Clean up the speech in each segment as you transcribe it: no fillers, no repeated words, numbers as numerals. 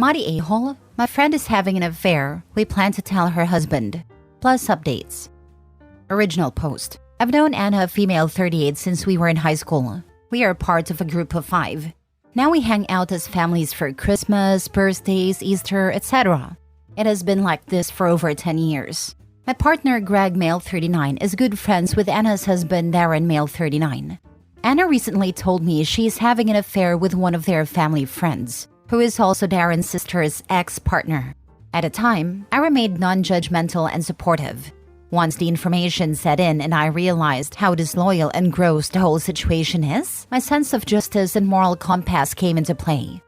Am I the a-hole? My friend is having an affair. We plan to tell her husband. Plus updates. Original post. I've known Anna, female 38, since we were in high school. We are part of a group of 5. Now we hang out as families for Christmas, birthdays, Easter, etc. It has been like this for over 10 years. My partner, Greg, male 39, is good friends with Anna's husband, Darren, male 39. Anna recently told me she's having an affair with one of their family friends, who is also Darren's sister's ex-partner. At the time, I remained non-judgmental and supportive. Once the information set in and I realized how disloyal and gross the whole situation is, my sense of justice and moral compass came into play.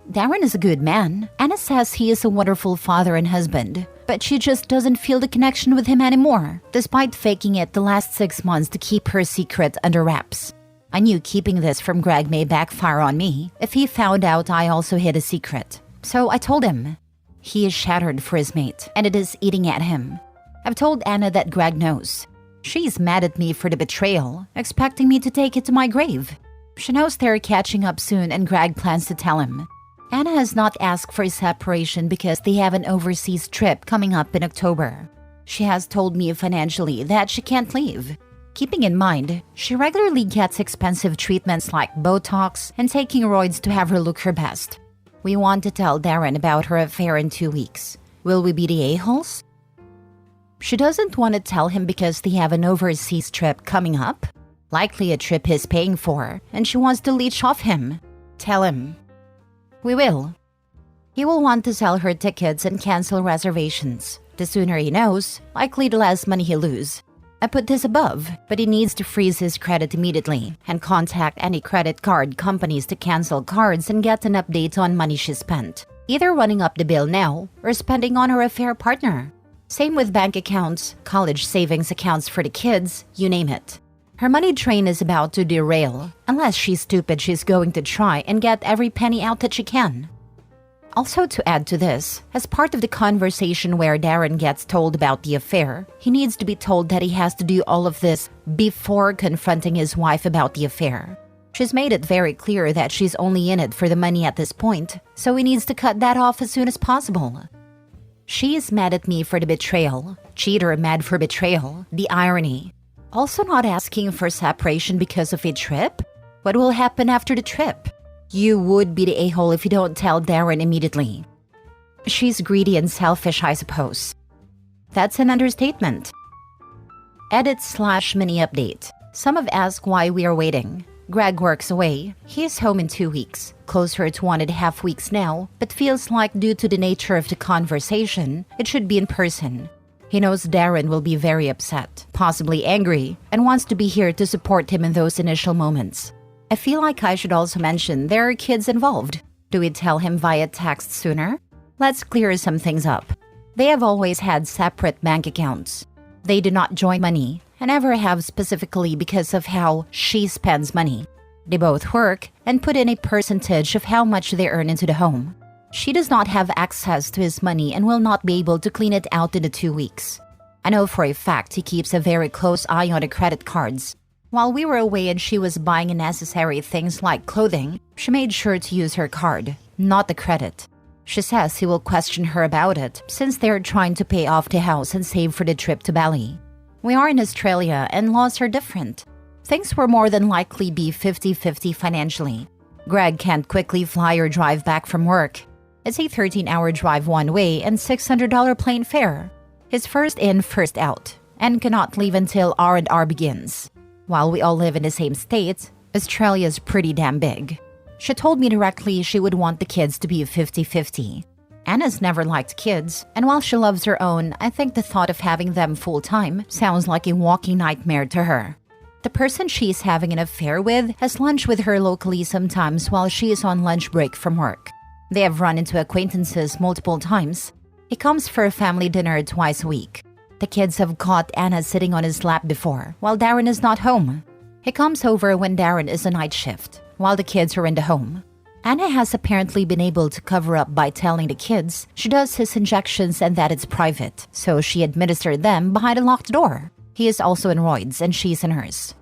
Darren is a good man. Anna says he is a wonderful father and husband, but she just doesn't feel the connection with him anymore, despite faking it the last 6 months to keep her secret under wraps. I knew keeping this from Greg may backfire on me if he found out I also hid a secret. So I told him. He is shattered for his mate, and it is eating at him. I've told Anna that Greg knows. She's mad at me for the betrayal, expecting me to take it to my grave. She knows they're catching up soon and Greg plans to tell him. Anna has not asked for a separation because they have an overseas trip coming up in October. She has told me financially that she can't leave. Keeping in mind, she regularly gets expensive treatments like Botox and taking roids to have her look her best. We want to tell Darren about her affair in 2 weeks. Will we be the a-holes? She doesn't want to tell him because they have an overseas trip coming up. Likely a trip he's paying for, and she wants to leech off him. Tell him. We will. He will want to sell her tickets and cancel reservations. The sooner he knows, likely the less money he'll lose. I put this above, but he needs to freeze his credit immediately and contact any credit card companies to cancel cards and get an update on money she spent. Either running up the bill now or spending on her affair partner. Same with bank accounts, college savings accounts for the kids, you name it. Her money train is about to derail. Unless she's stupid, she's going to try and get every penny out that she can. Also, to add to this, as part of the conversation where Darren gets told about the affair, he needs to be told that he has to do all of this before confronting his wife about the affair. She's made it very clear that she's only in it for the money at this point, so he needs to cut that off as soon as possible. She is mad at me for the betrayal. Cheater mad for betrayal. The irony. Also not asking for separation because of a trip? What will happen after the trip? You would be the a-hole if you don't tell Darren immediately. She's greedy and selfish, I suppose. That's an understatement. Edit/mini update. Some have asked why we are waiting. Greg works away. He is home in 2 weeks, closer to 1.5 weeks now, but feels like due to the nature of the conversation, it should be in person. He knows Darren will be very upset, possibly angry, and wants to be here to support him in those initial moments. I feel like I should also mention there are kids involved. Do we tell him via text sooner? Let's clear some things up. They have always had separate bank accounts. They do not join money, and ever have specifically because of how she spends money. They both work and put in a percentage of how much they earn into the home. She does not have access to his money and will not be able to clean it out in the 2 weeks. I know for a fact he keeps a very close eye on the credit cards. While we were away and she was buying unnecessary things like clothing, she made sure to use her card, not the credit. She says he will question her about it since they're trying to pay off the house and save for the trip to Bali. We are in Australia and laws are different. Things will more than likely be 50-50 financially. Greg can't quickly fly or drive back from work. It's a 13-hour drive one way and $600 plane fare. He's first in, first out, and cannot leave until R&R begins. While we all live in the same state, Australia's pretty damn big. She told me directly she would want the kids to be 50-50. Anna's never liked kids, and while she loves her own, I think the thought of having them full-time sounds like a walking nightmare to her. The person she's having an affair with has lunch with her locally sometimes while she is on lunch break from work. They have run into acquaintances multiple times. He comes for a family dinner twice a week. The kids have caught Anna sitting on his lap before, while Darren is not home. He comes over when Darren is on night shift, while the kids are in the home. Anna has apparently been able to cover up by telling the kids she does his injections and that it's private, so she administered them behind a locked door. He is also in roids and she's in hers.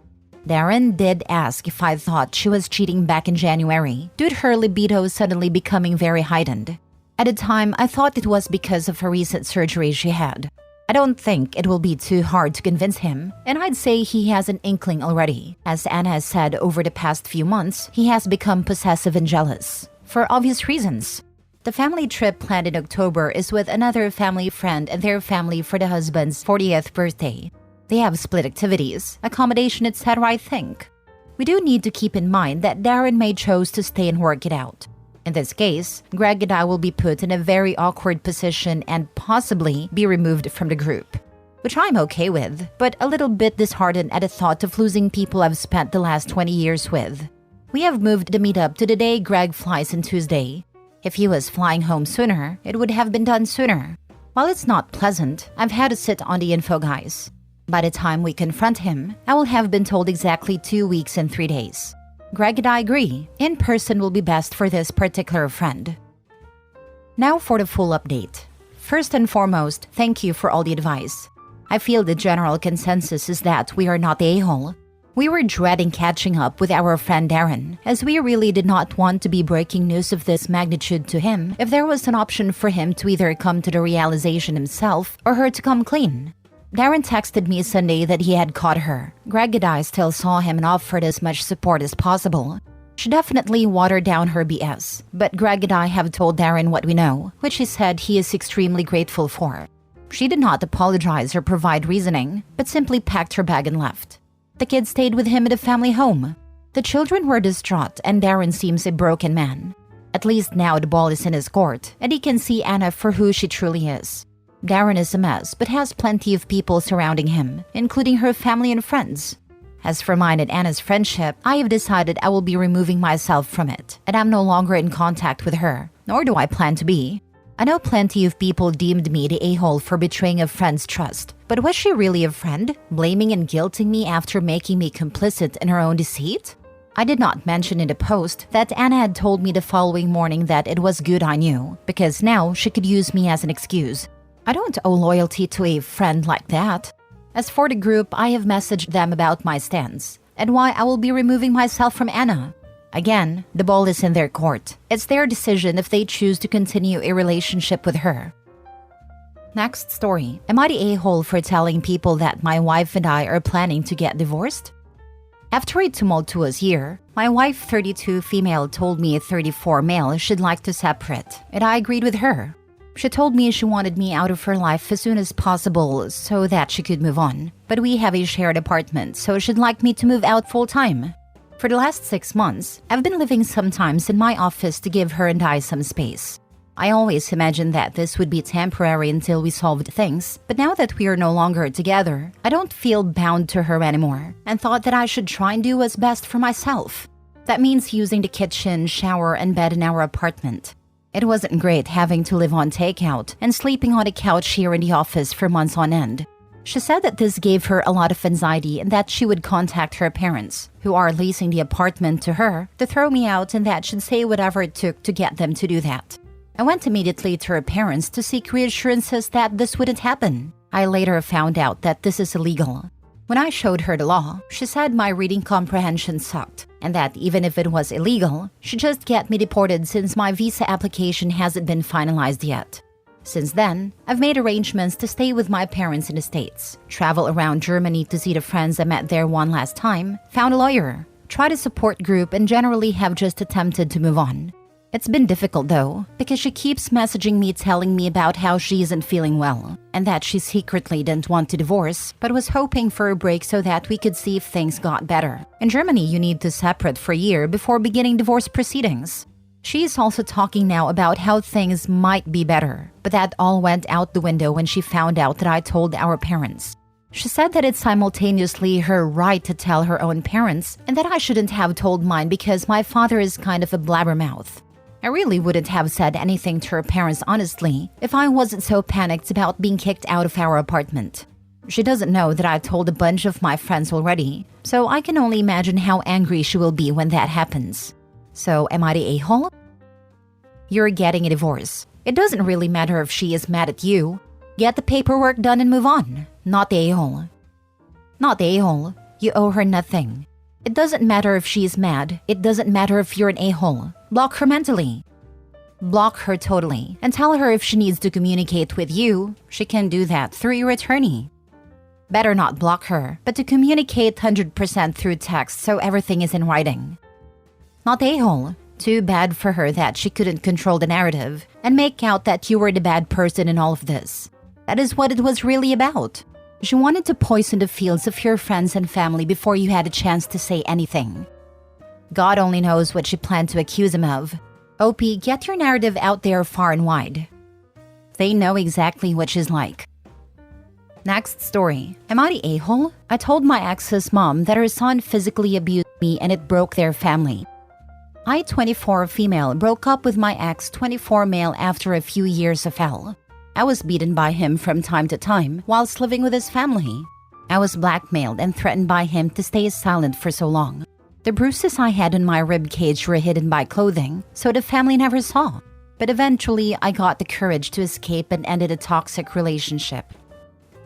Darren did ask if I thought she was cheating back in January, due to her libido suddenly becoming very heightened. At the time, I thought it was because of a recent surgery she had. I don't think it will be too hard to convince him, and I'd say he has an inkling already. As Anna has said, over the past few months, he has become possessive and jealous. For obvious reasons. The family trip planned in October is with another family friend and their family for the husband's 40th birthday. They have split activities, accommodation, etc. I think. We do need to keep in mind that Darren may choose to stay and work it out. In this case, Greg and I will be put in a very awkward position and possibly be removed from the group. Which I'm okay with, but a little bit disheartened at the thought of losing people I've spent the last 20 years with. We have moved the meetup to the day Greg flies on Tuesday. If he was flying home sooner, it would have been done sooner. While it's not pleasant, I've had to sit on the info guys. By the time we confront him, I will have been told exactly 2 weeks and 3 days. Greg and I agree, in person will be best for this particular friend. Now for the full update. First and foremost, thank you for all the advice. I feel the general consensus is that we are not the a-hole. We were dreading catching up with our friend Darren, as we really did not want to be breaking news of this magnitude to him if there was an option for him to either come to the realization himself or her to come clean. Darren texted me Sunday that he had caught her. Greg and I still saw him and offered as much support as possible. She definitely watered down her BS, but Greg and I have told Darren what we know, which he said he is extremely grateful for. She did not apologize or provide reasoning, but simply packed her bag and left. The kids stayed with him at a family home. The children were distraught and Darren seems a broken man. At least now the ball is in his court, and he can see Anna for who she truly is. Darren is a mess, but has plenty of people surrounding him, including her family and friends. As for mine and Anna's friendship, I have decided I will be removing myself from it, and I'm no longer in contact with her, nor do I plan to be. I know plenty of people deemed me the a-hole for betraying a friend's trust, but was she really a friend, blaming and guilting me after making me complicit in her own deceit? I did not mention in the post that Anna had told me the following morning that it was good I knew, because now she could use me as an excuse. I don't owe loyalty to a friend like that. As for the group, I have messaged them about my stance and why I will be removing myself from Anna. Again, the ball is in their court. It's their decision if they choose to continue a relationship with her. Next story. Am I the a-hole for telling people that my wife and I are planning to get divorced? After a tumultuous year, my wife, 32 female, told me a 34 male should like to separate, and I agreed with her. She told me she wanted me out of her life as soon as possible so that she could move on. But we have a shared apartment, so she'd like me to move out full-time. For the last 6 months, I've been living sometimes in my office to give her and I some space. I always imagined that this would be temporary until we solved things, but now that we are no longer together, I don't feel bound to her anymore, and thought that I should try and do what's best for myself. That means using the kitchen, shower, and bed in our apartment. It wasn't great having to live on takeout and sleeping on a couch here in the office for months on end. She said that this gave her a lot of anxiety and that she would contact her parents, who are leasing the apartment to her, to throw me out, and that she'd say whatever it took to get them to do that. I went immediately to her parents to seek reassurances that this wouldn't happen. I later found out that this is illegal. When I showed her the law, she said my reading comprehension sucked, and that even if it was illegal, she'd just get me deported since my visa application hasn't been finalized yet. Since then, I've made arrangements to stay with my parents in the States, travel around Germany to see the friends I met there one last time, found a lawyer, tried a support group, and generally have just attempted to move on. It's been difficult though, because she keeps messaging me telling me about how she isn't feeling well, and that she secretly didn't want to divorce, but was hoping for a break so that we could see if things got better. In Germany, you need to separate for a year before beginning divorce proceedings. She is also talking now about how things might be better, but that all went out the window when she found out that I told our parents. She said that it's simultaneously her right to tell her own parents, and that I shouldn't have told mine because my father is kind of a blabbermouth. I really wouldn't have said anything to her parents honestly if I wasn't so panicked about being kicked out of our apartment. She doesn't know that I told a bunch of my friends already, so I can only imagine how angry she will be when that happens. So am I the a-hole? You're getting a divorce. It doesn't really matter if she is mad at you. Get the paperwork done and move on. Not the a-hole. Not the a-hole. You owe her nothing. It doesn't matter if she is mad. It doesn't matter if you're an a-hole. Block her mentally. Block her totally and tell her if she needs to communicate with you, she can do that through your attorney. Better not block her, but to communicate 100% through text so everything is in writing. Not a-hole. Too bad for her that she couldn't control the narrative and make out that you were the bad person in all of this. That is what it was really about. She wanted to poison the fields of your friends and family before you had a chance to say anything. God only knows what she planned to accuse him of. OP, get your narrative out there far and wide. They know exactly what she's like. Next story. Am I the a-hole? I told my ex's mom that her son physically abused me and it broke their family. I, 24 female, broke up with my ex, 24 male after a few years of hell. I was beaten by him from time to time whilst living with his family. I was blackmailed and threatened by him to stay silent for so long. The bruises I had on my rib cage were hidden by clothing, so the family never saw. But eventually, I got the courage to escape and ended a toxic relationship.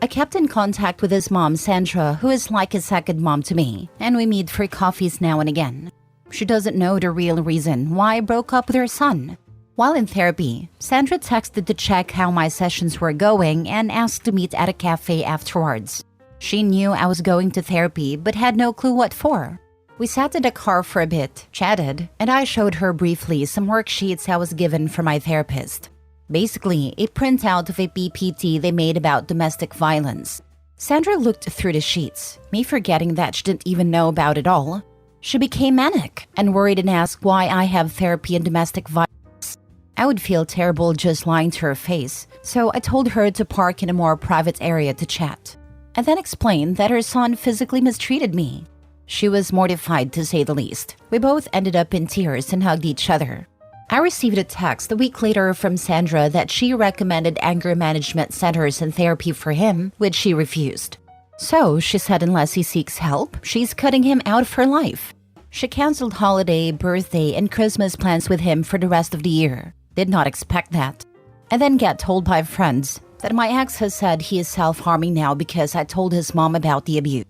I kept in contact with his mom, Sandra, who is like a second mom to me, and we meet for coffees now and again. She doesn't know the real reason why I broke up with her son. While in therapy, Sandra texted to check how my sessions were going and asked to meet at a cafe afterwards. She knew I was going to therapy but had no clue what for. We sat in the car for a bit, chatted, and I showed her briefly some worksheets I was given from my therapist. Basically, a printout of a PPT they made about domestic violence. Sandra looked through the sheets, me forgetting that she didn't even know about it all. She became manic and worried and asked why I have therapy in domestic violence. I would feel terrible just lying to her face, so I told her to park in a more private area to chat. I then explained that her son physically mistreated me. She was mortified to say the least. We both ended up in tears and hugged each other. I received a text a week later from Sandra that she recommended anger management centers and therapy for him, which she refused. So, she said unless he seeks help, she's cutting him out of her life. She canceled holiday, birthday, and Christmas plans with him for the rest of the year. Did not expect that. I then get told by friends that my ex has said he is self-harming now because I told his mom about the abuse.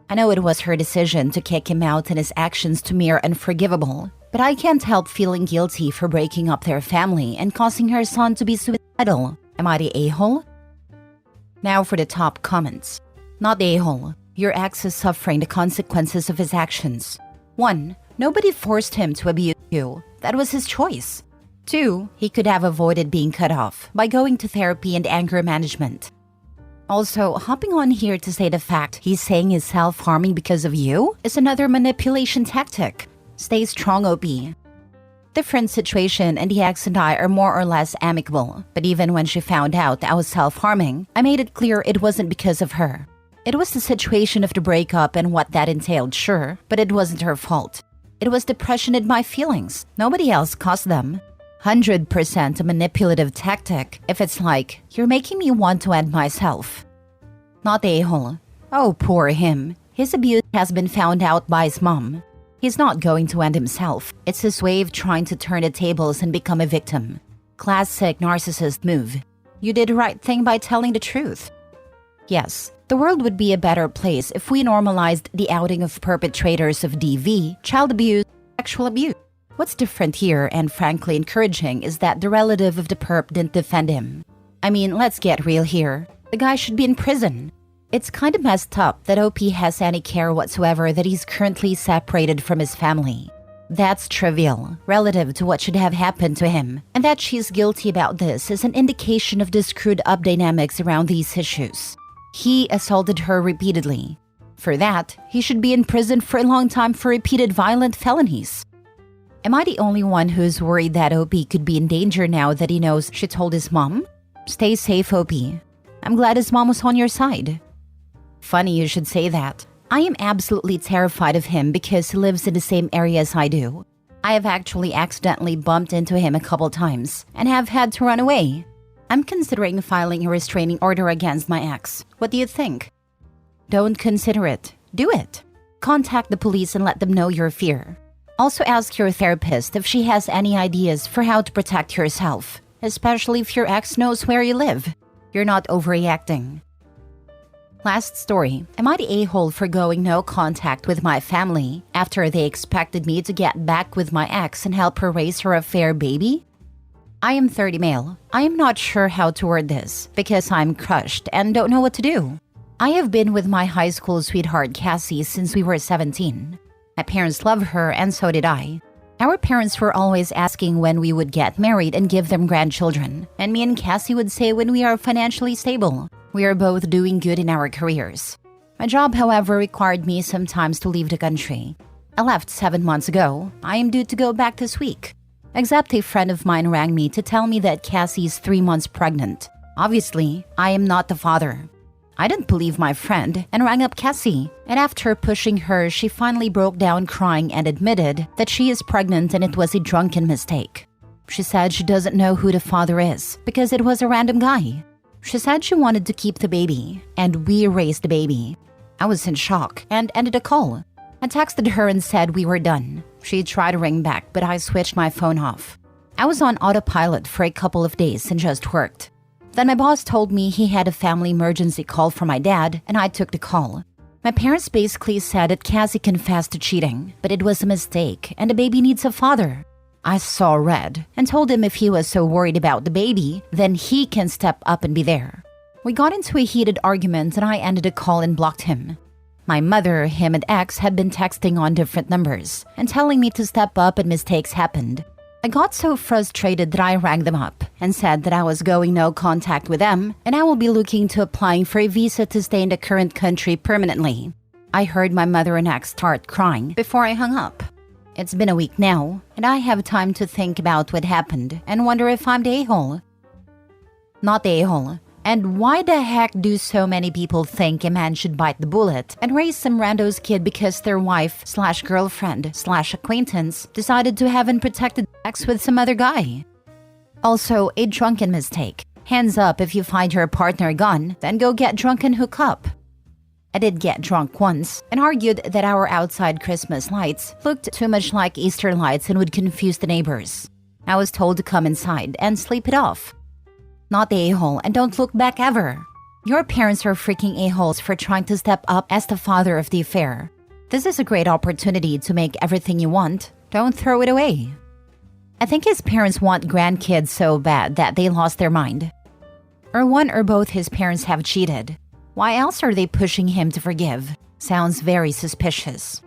I know it was her decision to kick him out and his actions to me are unforgivable, but I can't help feeling guilty for breaking up their family and causing her son to be suicidal. Am I the a-hole? Now for the top comments. Not the a-hole. Your ex is suffering the consequences of his actions. 1. Nobody forced him to abuse you. That was his choice. 2. He could have avoided being cut off by going to therapy and anger management. Also, hopping on here to say the fact he's saying he's self-harming because of you is another manipulation tactic. Stay strong, OP. Different situation and the ex and I are more or less amicable, but even when she found out I was self-harming, I made it clear it wasn't because of her. It was the situation of the breakup and what that entailed, sure, but it wasn't her fault. It was depression in my feelings. Nobody else caused them. 100% a manipulative tactic if it's like, you're making me want to end myself. Not the a-hole. Oh, poor him. His abuse has been found out by his mom. He's not going to end himself. It's his way of trying to turn the tables and become a victim. Classic narcissist move. You did the right thing by telling the truth. Yes, the world would be a better place if we normalized the outing of perpetrators of DV, child abuse, sexual abuse. What's different here, and frankly encouraging, is that the relative of the perp didn't defend him. I mean, let's get real here. The guy should be in prison. It's kind of messed up that OP has any care whatsoever that he's currently separated from his family. That's trivial, relative to what should have happened to him, and that she's guilty about this is an indication of the screwed up dynamics around these issues. He assaulted her repeatedly. For that, he should be in prison for a long time for repeated violent felonies. Am I the only one who's worried that OP could be in danger now that he knows she told his mom? Stay safe, OP. I'm glad his mom was on your side. Funny you should say that. I am absolutely terrified of him because he lives in the same area as I do. I have actually accidentally bumped into him a couple times and have had to run away. I'm considering filing a restraining order against my ex. What do you think? Don't consider it. Do it. Contact the police and let them know your fear. Also ask your therapist if she has any ideas for how to protect yourself, especially if your ex knows where you live. You're not overreacting. Last story. Am I the a-hole for going no contact with my family after they expected me to get back with my ex and help her raise her affair baby? I am 30 male. I am not sure how to word this because I'm crushed and don't know what to do. I have been with my high school sweetheart Cassie since we were 17. My parents love her and so did I. Our parents were always asking when we would get married and give them grandchildren, and me and Cassie would say when we are financially stable. We are both doing good in our careers. My job, however, required me sometimes to leave the country. I left 7 months ago. I am due to go back this week. Except a friend of mine rang me to tell me that Cassie is 3 months pregnant. Obviously, I am not the father. I didn't believe my friend and rang up Cassie, and after pushing her, she finally broke down crying and admitted that she is pregnant and it was a drunken mistake. She said she doesn't know who the father is because it was a random guy. She said she wanted to keep the baby, and we raised the baby. I was in shock and ended the call. I texted her and said we were done. She tried to ring back, but I switched my phone off. I was on autopilot for a couple of days and just worked. Then my boss told me he had a family emergency call from my dad, and I took the call. My parents basically said that Cassie confessed to cheating, but it was a mistake and the baby needs a father. I saw red and told him if he was so worried about the baby, then he can step up and be there. We got into a heated argument and I ended the call and blocked him. My mother, him, and ex had been texting on different numbers and telling me to step up and mistakes happened. I got so frustrated that I rang them up and said that I was going no contact with them and I will be looking to applying for a visa to stay in the current country permanently. I heard my mother and ex start crying before I hung up. It's been a week now, and I have time to think about what happened and wonder if I'm the a-hole. Not the a-hole. And why the heck do so many people think a man should bite the bullet and raise some rando's kid because their wife/girlfriend/acquaintance decided to have unprotected sex with some other guy? Also, a drunken mistake. Hands up if you find your partner gone, then go get drunk and hook up. I did get drunk once and argued that our outside Christmas lights looked too much like Easter lights and would confuse the neighbors. I was told to come inside and sleep it off. Not the a-hole, and don't look back ever. Your parents are freaking a-holes for trying to step up as the father of the affair. This is a great opportunity to make everything you want. Don't throw it away. I think his parents want grandkids so bad that they lost their mind. Or one or both his parents have cheated. Why else are they pushing him to forgive? Sounds very suspicious.